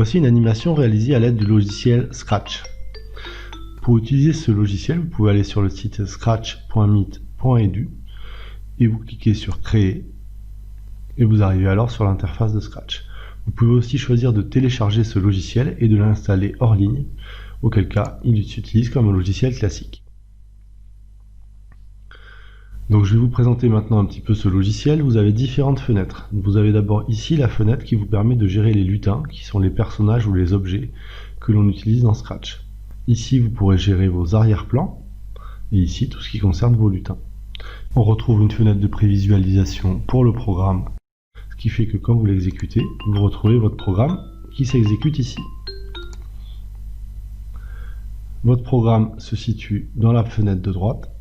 Voici une animation réalisée à l'aide du logiciel Scratch. Pour utiliser ce logiciel, vous pouvez aller sur le site scratch.meet.edu et vous cliquez sur Créer et vous arrivez alors sur l'interface de Scratch. Vous pouvez aussi choisir de télécharger ce logiciel et de l'installer hors ligne, auquel cas il s'utilise comme un logiciel classique. Donc je vais vous présenter maintenant un petit peu ce logiciel. Vous avez différentes fenêtres. Vous avez d'abord ici la fenêtre qui vous permet de gérer les lutins, qui sont les personnages ou les objets que l'on utilise dans Scratch. Ici vous pourrez gérer vos arrière-plans, et ici tout ce qui concerne vos lutins. On retrouve une fenêtre de prévisualisation pour le programme, ce qui fait que quand vous l'exécutez, vous retrouvez votre programme qui s'exécute ici. Votre programme se situe dans la fenêtre de droite.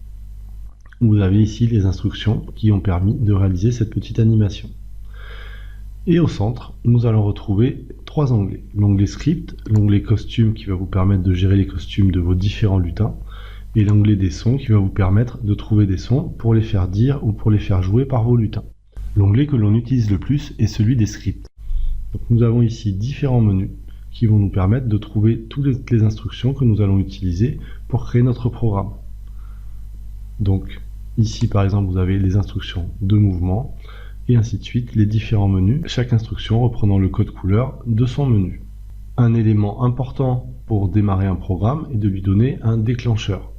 Vous avez ici les instructions qui ont permis de réaliser cette petite animation. Et au centre, nous allons retrouver trois onglets. L'onglet Script, l'onglet Costumes qui va vous permettre de gérer les costumes de vos différents lutins, et l'onglet des sons qui va vous permettre de trouver des sons pour les faire dire ou pour les faire jouer par vos lutins. L'onglet que l'on utilise le plus est celui des scripts. Donc nous avons ici différents menus qui vont nous permettre de trouver toutes les instructions que nous allons utiliser pour créer notre programme. Donc ici par exemple vous avez les instructions de mouvement et ainsi de suite, les différents menus, chaque instruction reprenant le code couleur de son menu. Un élément important pour démarrer un programme est de lui donner un déclencheur.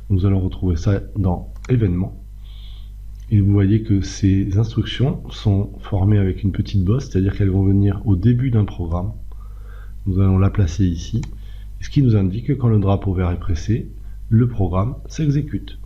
Nous allons retrouver ça dans événements. Et vous voyez que ces instructions sont formées avec une petite bosse, c'est-à-dire qu'elles vont venir au début d'un programme. Nous allons la placer ici, ce qui nous indique que quand le drapeau vert est pressé, le programme s'exécute.